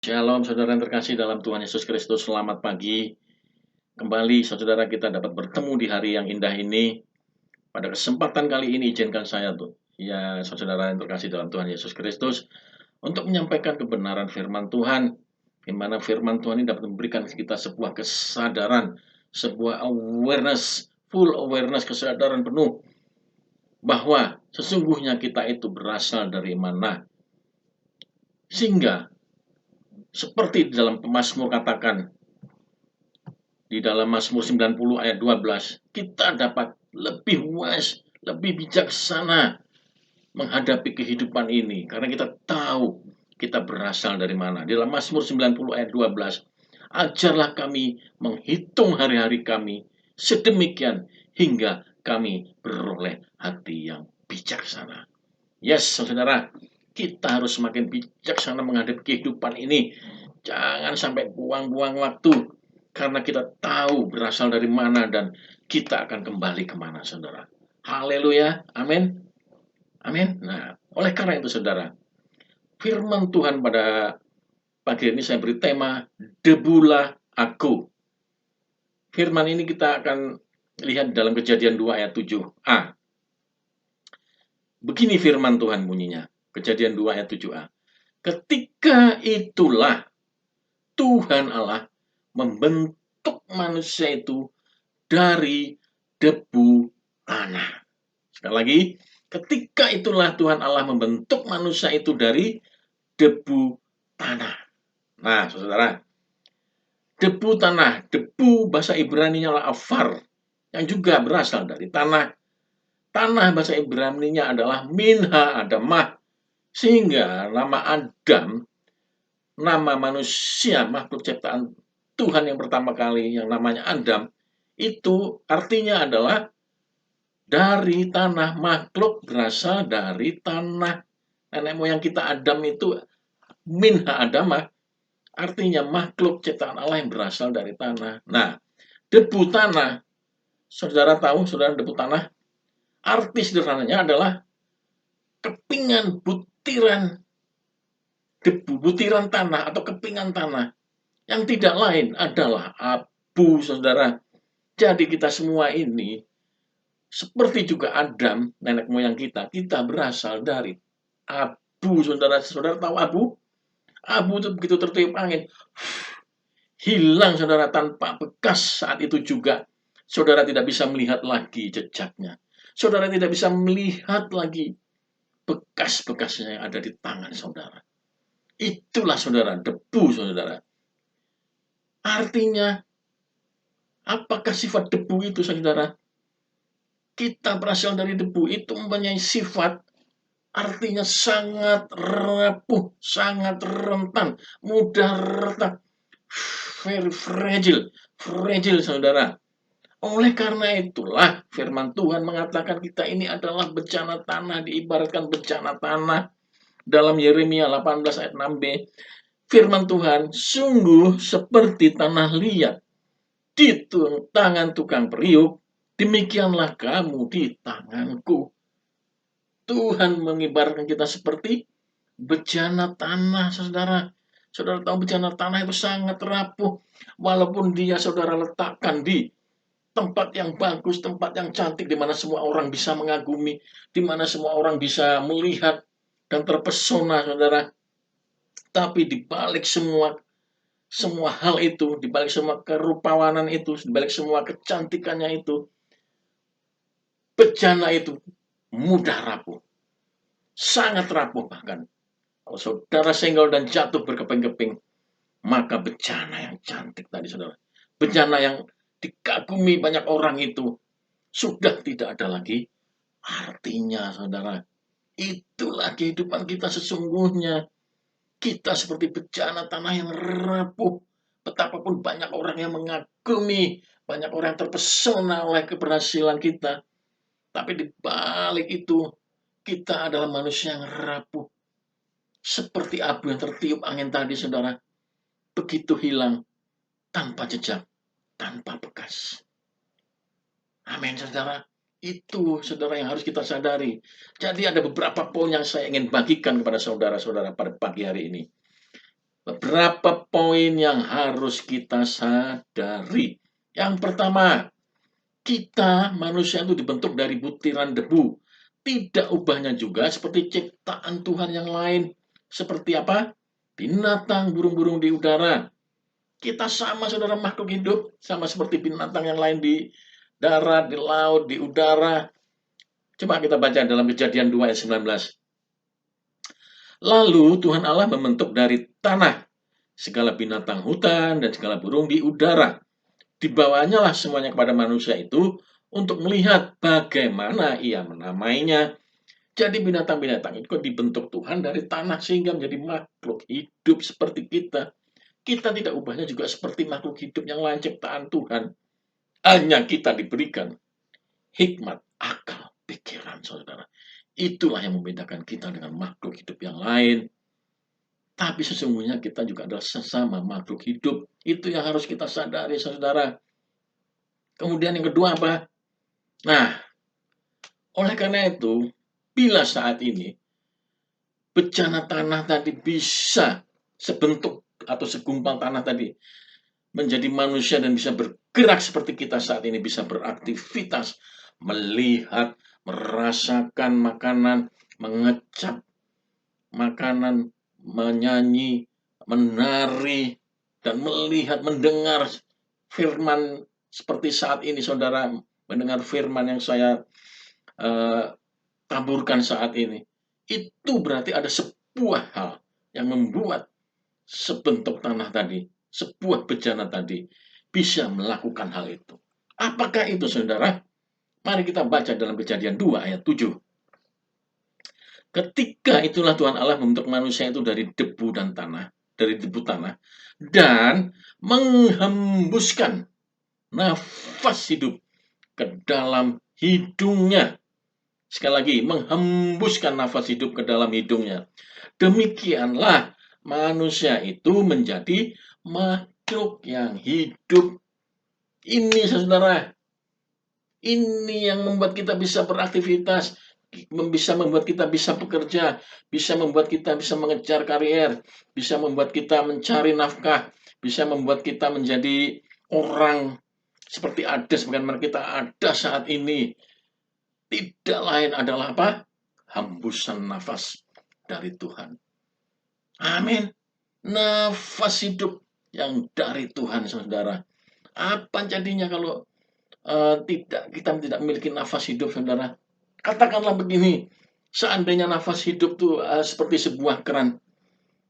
Shalom saudara yang terkasih dalam Tuhan Yesus Kristus, selamat pagi. Kembali saudara kita dapat bertemu di hari yang indah ini. Pada kesempatan kali ini izinkan saya saudara yang terkasih dalam Tuhan Yesus Kristus, untuk menyampaikan kebenaran firman Tuhan, di mana firman Tuhan ini dapat memberikan kita sebuah kesadaran, sebuah awareness, full awareness, kesadaran penuh bahwa sesungguhnya kita itu berasal dari mana. Sehingga seperti di dalam Mazmur katakan, di dalam Mazmur 90 ayat 12, kita dapat lebih wise, lebih bijaksana menghadapi kehidupan ini. Karena kita tahu kita berasal dari mana. Di dalam Mazmur 90 ayat 12, ajarlah kami menghitung hari-hari kami sedemikian hingga kami beroleh hati yang bijaksana. Yes, saudara, kita harus semakin bijaksana menghadapi kehidupan ini. Jangan sampai buang-buang waktu, karena kita tahu berasal dari mana dan kita akan kembali kemana, saudara. Haleluya, amin, amin. Nah, oleh karena itu, saudara, firman Tuhan pada pagi ini saya beri tema, debulah aku. Firman ini kita akan lihat dalam Kejadian 2 ayat 7a. Begini firman Tuhan bunyinya, Kejadian 2 ayat 7a. Ketika itulah Tuhan Allah membentuk manusia itu dari debu tanah. Sekali lagi, ketika itulah Tuhan Allah membentuk manusia itu dari debu tanah. Nah, saudara, debu tanah, debu bahasa Ibrani-nya adalah afar, yang juga berasal dari tanah. Tanah bahasa Ibrani-nya adalah minha adamah, sehingga nama Adam, nama manusia, makhluk ciptaan Tuhan yang pertama kali yang namanya Adam, itu artinya adalah dari tanah. Makhluk berasal dari tanah. Nenek moyang kita Adam itu minha adamah, artinya makhluk ciptaan Allah yang berasal dari tanah. Nah, debu tanah, saudara tahu, saudara, debu tanah, arti sederhananya adalah kepingan butiran debu, butiran tanah atau kepingan tanah, yang tidak lain adalah abu, saudara. Jadi kita semua ini, seperti juga Adam, nenek moyang kita berasal dari abu, saudara. Saudara tahu abu? Abu itu begitu tertiup angin, hilang, saudara, tanpa bekas. Saat itu juga saudara tidak bisa melihat lagi jejaknya. Saudara tidak bisa melihat lagi bekas-bekasnya yang ada di tangan saudara. Itulah, saudara, debu, saudara. Artinya, apakah sifat debu itu, saudara? Kita berasal dari debu, itu mempunyai sifat, artinya sangat rapuh, sangat rentan, mudah retak, very fragile, saudara. Oleh karena itulah firman Tuhan mengatakan kita ini adalah bencana tanah, diibaratkan bencana tanah. Dalam Yeremia 18 ayat 6b, firman Tuhan, sungguh seperti tanah liat di tangan tukang periuk, demikianlah kamu di tanganku. Tuhan mengibaratkan kita seperti bejana tanah, saudara. Saudara tahu bejana tanah itu sangat rapuh. Walaupun dia saudara letakkan di tempat yang bagus, tempat yang cantik, di mana semua orang bisa mengagumi, di mana semua orang bisa melihat dan terpesona, saudara. Tapi di balik semua hal itu, di balik semua kerupawanan itu, di balik semua kecantikannya itu, bejana itu mudah rapuh. Sangat rapuh bahkan. Kalau saudara senggol dan jatuh berkeping-keping, maka bejana yang cantik tadi, saudara, bejana yang dikagumi banyak orang itu, sudah tidak ada lagi artinya, saudara. Itulah kehidupan kita sesungguhnya. Kita seperti bejana tanah yang rapuh. Betapapun banyak orang yang mengagumi, banyak orang yang terpesona oleh keberhasilan kita. Tapi di balik itu, kita adalah manusia yang rapuh. Seperti abu yang tertiup angin tadi, saudara. Begitu hilang, tanpa jejak, tanpa bekas. Amin, saudara. Itu, saudara, yang harus kita sadari. Jadi ada beberapa poin yang saya ingin bagikan kepada saudara-saudara pada pagi hari ini. beberapa poin yang harus kita sadari. Yang pertama, kita manusia itu dibentuk dari butiran debu. Tidak ubahnya juga seperti ciptaan Tuhan yang lain. Seperti apa? Binatang, burung-burung di udara. Kita sama saudara makhluk hidup, sama seperti binatang yang lain di darat, di laut, di udara. Coba kita baca dalam Kejadian 2 ayat 19. Lalu Tuhan Allah membentuk dari tanah segala binatang hutan dan segala burung di udara. Dibawanya lah semuanya kepada manusia itu untuk melihat bagaimana ia menamainya. Jadi binatang-binatang itu dibentuk Tuhan dari tanah sehingga menjadi makhluk hidup seperti kita. Kita tidak ubahnya juga seperti makhluk hidup yang lain ciptaan Tuhan. Hanya kita diberikan hikmat, akal, pikiran, saudara. Itulah yang membedakan kita dengan makhluk hidup yang lain. Tapi sesungguhnya kita juga adalah sesama makhluk hidup. Itu yang harus kita sadari, saudara. Kemudian yang kedua apa? Nah, oleh karena itu, bila saat ini bejana tanah tadi bisa sebentuk atau segumpal tanah tadi menjadi manusia dan bisa bergerak seperti kita saat ini, bisa beraktivitas, melihat, merasakan makanan, mengecap makanan, menyanyi, menari, dan melihat, mendengar firman seperti saat ini saudara mendengar firman yang saya taburkan saat ini. Itu berarti ada sebuah hal yang membuat sebentuk tanah tadi, sebuah bejana tadi bisa melakukan hal itu. Apakah itu saudara? Mari kita baca dalam Kejadian 2 ayat 7. Ketika itulah Tuhan Allah membentuk manusia itu dari debu dan tanah, dari debu tanah, dan menghembuskan nafas hidup ke dalam hidungnya. Sekali lagi, menghembuskan nafas hidup ke dalam hidungnya. Demikianlah manusia itu menjadi makhluk yang hidup. Ini saudara, ini yang membuat kita bisa beraktivitas, bisa membuat kita bisa bekerja, bisa membuat kita bisa mengejar karier, bisa membuat kita mencari nafkah, bisa membuat kita menjadi orang seperti ada sebagaimana kita ada saat ini. Tidak lain adalah apa? Hembusan nafas dari Tuhan. Amin. Nafas hidup yang dari Tuhan, saudara. Apa jadinya kalau kita tidak memiliki nafas hidup, saudara? Katakanlah begini, seandainya nafas hidup itu seperti sebuah keran,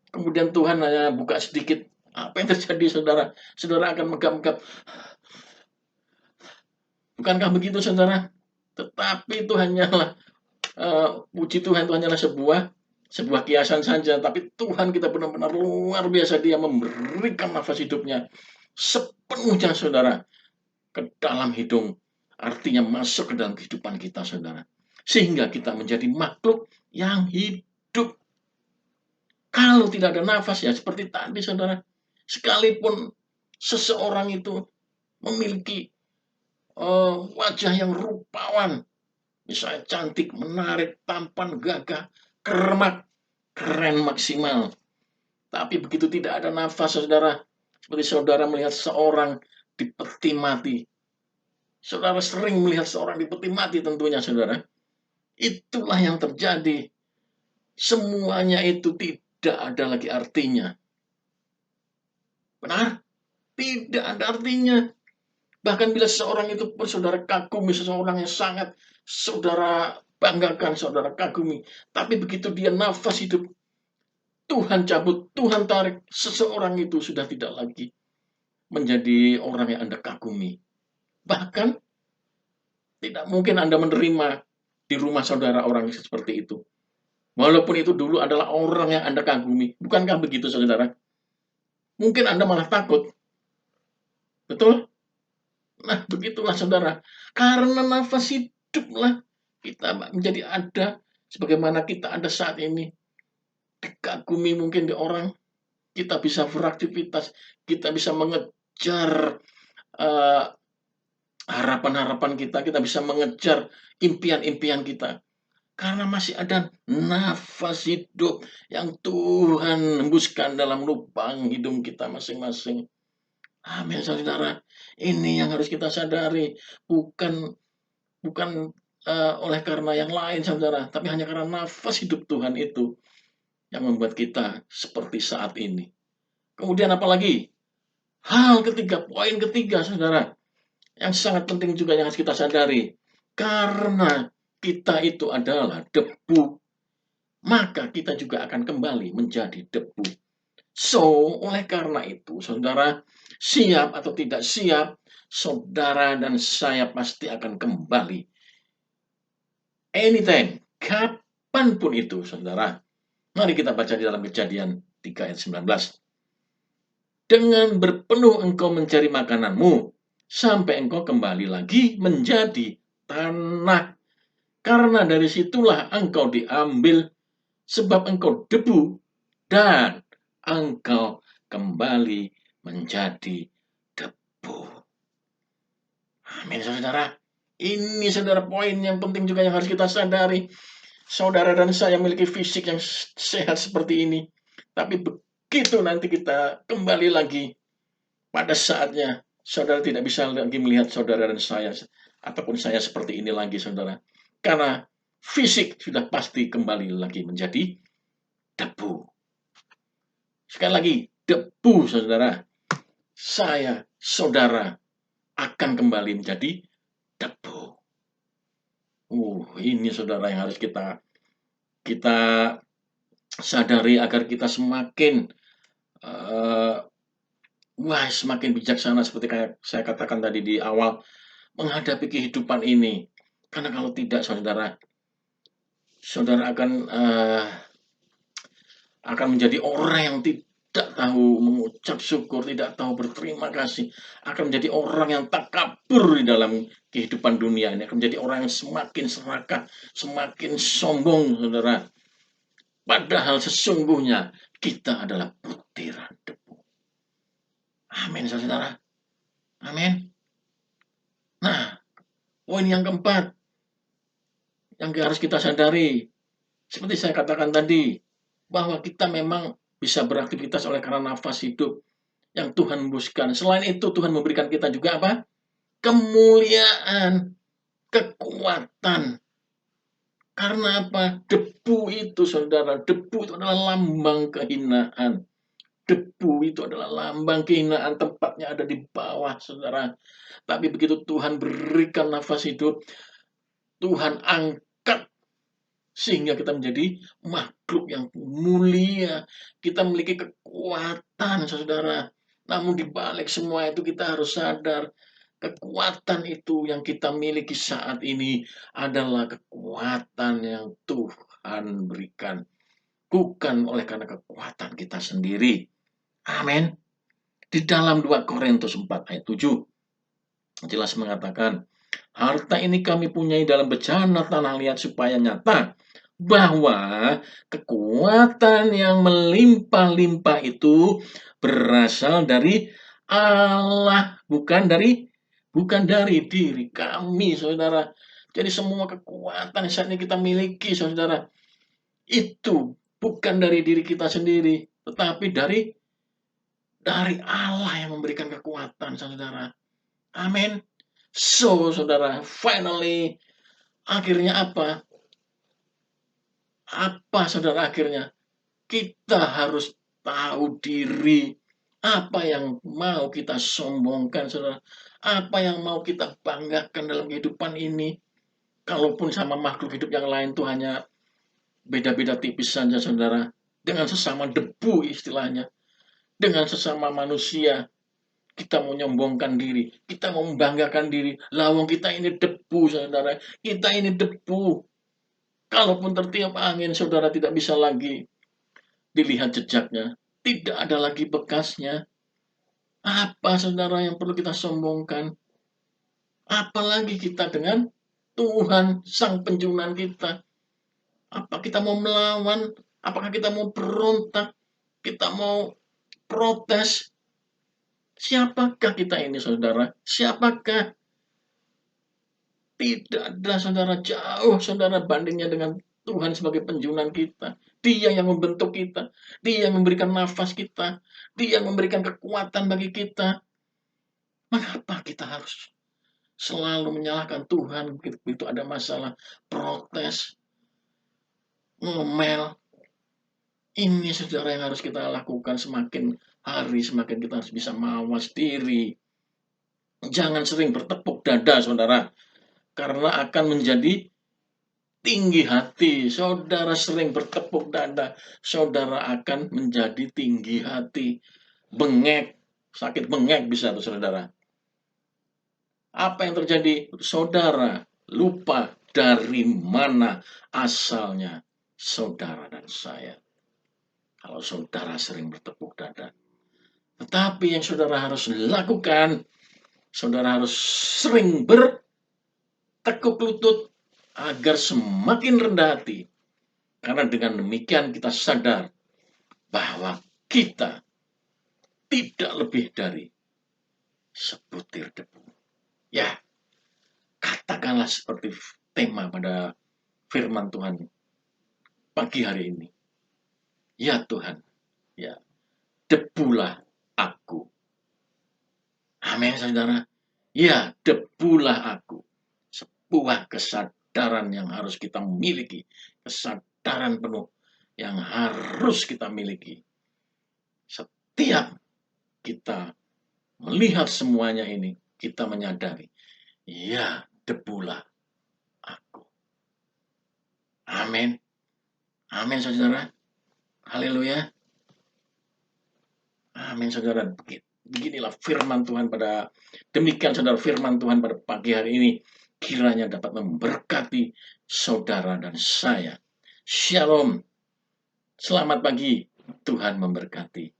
kemudian Tuhan hanya buka sedikit, apa yang terjadi, saudara? Saudara akan megap-megap. Bukankah begitu, saudara? Tetapi itu hanyalah puji Tuhan, itu hanyalah sebuah kiasan saja. Tapi Tuhan kita benar-benar luar biasa, dia memberikan nafas hidupnya sepenuhnya, saudara, ke dalam hidung. Artinya masuk ke dalam kehidupan kita, saudara. Sehingga kita menjadi makhluk yang hidup. Kalau tidak ada nafas, ya seperti tadi, saudara. Sekalipun seseorang itu memiliki wajah yang rupawan, misalnya cantik, menarik, tampan, gagah, keren maksimal. Tapi begitu tidak ada nafas, saudara, seperti saudara melihat seorang dipeti mati. Saudara sering melihat seorang dipeti mati tentunya, saudara. Itulah yang terjadi. Semuanya itu tidak ada lagi artinya. Benar? Tidak ada artinya. Bahkan bila seorang itu saudara kagumi, seseorang yang sangat saudara banggakan, saudara kagumi. Tapi begitu dia nafas hidup, Tuhan cabut, Tuhan tarik, seseorang itu sudah tidak lagi menjadi orang yang Anda kagumi. Bahkan tidak mungkin Anda menerima di rumah saudara orang seperti itu. Walaupun itu dulu adalah orang yang Anda kagumi. Bukankah begitu, saudara? Mungkin Anda malah takut. Betul? Nah, begitulah, saudara. Karena nafas hiduplah kita menjadi ada sebagaimana kita ada saat ini. Dikagumi mungkin di orang, kita bisa beraktivitas, kita bisa mengejar harapan-harapan kita bisa mengejar impian-impian kita. Karena masih ada nafas hidup yang Tuhan hembuskan dalam lubang hidung kita masing-masing. Amin, saudara. Ini yang harus kita sadari, bukan bukan oleh karena yang lain, saudara, tapi hanya karena nafas hidup Tuhan itu yang membuat kita seperti saat ini. Kemudian apalagi? Hal ketiga, poin ketiga, saudara, yang sangat penting juga yang harus kita sadari. Karena kita itu adalah debu, maka kita juga akan kembali menjadi debu. So, oleh karena itu, saudara, siap atau tidak siap, saudara dan saya pasti akan kembali. Anytime, kapanpun itu, saudara. Mari kita baca di dalam Kejadian 3 ayat 19. Dengan berpenuh engkau mencari makananmu, sampai engkau kembali lagi menjadi tanah. Karena dari situlah engkau diambil, sebab engkau debu, dan engkau kembali menjadi debu. Amin, saudara. Ini, saudara, poin yang penting juga yang harus kita sadari. Saudara dan saya memiliki fisik yang sehat seperti ini. Tapi begitu nanti kita kembali lagi, pada saatnya, saudara tidak bisa lagi melihat saudara dan saya, ataupun saya seperti ini lagi, saudara. Karena fisik sudah pasti kembali lagi menjadi debu. Sekali lagi, debu, saudara. Saya, saudara, akan kembali menjadi debu. Ini, saudara, yang harus kita sadari agar kita semakin semakin bijaksana seperti kayak saya katakan tadi di awal menghadapi kehidupan ini. Karena kalau tidak, saudara akan menjadi orang yang tidak tahu mengucap syukur, tidak tahu berterima kasih, akan menjadi orang yang takabur di dalam kehidupan dunia ini, akan menjadi orang yang semakin serakah, semakin sombong, saudara. Padahal sesungguhnya kita adalah butiran debu. Amin, saudara. Amin. Nah, poin yang keempat yang harus kita sadari, seperti saya katakan tadi, bahwa kita memang bisa beraktivitas oleh karena nafas hidup yang Tuhan hembuskan. Selain itu, Tuhan memberikan kita juga apa? Kemuliaan, kekuatan. Karena apa? Debu itu, saudara, debu itu adalah lambang kehinaan. Debu itu adalah lambang kehinaan, tempatnya ada di bawah, saudara. Tapi begitu Tuhan berikan nafas hidup, Tuhan angkat sehingga kita menjadi makhluk yang mulia. Kita memiliki kekuatan, saudara. Namun di balik semua itu kita harus sadar, kekuatan itu yang kita miliki saat ini adalah kekuatan yang Tuhan berikan. Bukan oleh karena kekuatan kita sendiri. Amin. Di dalam 2 Korintus 4 ayat 7 jelas mengatakan, harta ini kami punyai dalam bencana tanah liat supaya nyata bahwa kekuatan yang melimpah-limpah itu berasal dari Allah, bukan dari diri kami, saudara. Jadi semua kekuatan yang saat ini kita miliki, saudara, itu bukan dari diri kita sendiri, tetapi dari Allah yang memberikan kekuatan, saudara. Amin. So, saudara, finally, akhirnya apa? Apa, saudara, akhirnya? Kita harus tahu diri. Apa yang mau kita sombongkan, saudara? Apa yang mau kita banggakan dalam kehidupan ini? Kalaupun sama makhluk hidup yang lain tuh hanya beda-beda tipis saja, saudara. Dengan sesama debu istilahnya. Dengan sesama manusia. Kita mau menyombongkan diri. Kita mau membanggakan diri. Lawang kita ini debu, saudara. Kita ini debu. Kalaupun tertiup angin, saudara tidak bisa lagi dilihat jejaknya. Tidak ada lagi bekasnya. Apa, saudara, yang perlu kita sombongkan? Apalagi kita dengan Tuhan, Sang Penjuru kita. Apa kita mau melawan? Apakah kita mau berontak? Kita mau protes? Siapakah kita ini, saudara? Siapakah? Tidak ada saudara, jauh saudara bandingnya dengan Tuhan sebagai penjunan kita. Dia yang membentuk kita, Dia yang memberikan nafas kita, Dia yang memberikan kekuatan bagi kita. Mengapa kita harus selalu menyalahkan Tuhan begitu ada masalah, protes, ngomel? Ini saudara yang harus kita lakukan, semakin hari semakin kita harus bisa mawas diri. Jangan sering bertepuk dada saudara, karena akan menjadi tinggi hati. Saudara sering bertepuk dada, saudara akan menjadi tinggi hati. Bengek, sakit bengek bisa tuh saudara. Apa yang terjadi? Saudara lupa dari mana asalnya saudara dan saya. Kalau saudara sering bertepuk dada. Tetapi yang saudara harus lakukan, saudara harus sering bertekuk lutut agar semakin rendah hati. Karena dengan demikian kita sadar bahwa kita tidak lebih dari sebutir debu. Ya, katakanlah seperti tema pada firman Tuhan pagi hari ini. Ya Tuhan, ya, debulah aku. Amin, saudara. Ya, debulah aku. Sebuah kesadaran yang harus kita miliki. Kesadaran penuh yang harus kita miliki. Setiap kita melihat semuanya ini, kita menyadari, ya, debulah aku. Amin. Amin, saudara. Haleluya. Amin, saudara. Beginilah firman Tuhan demikian saudara, firman Tuhan pada pagi hari ini kiranya dapat memberkati saudara dan saya. Shalom. Selamat pagi. Tuhan memberkati.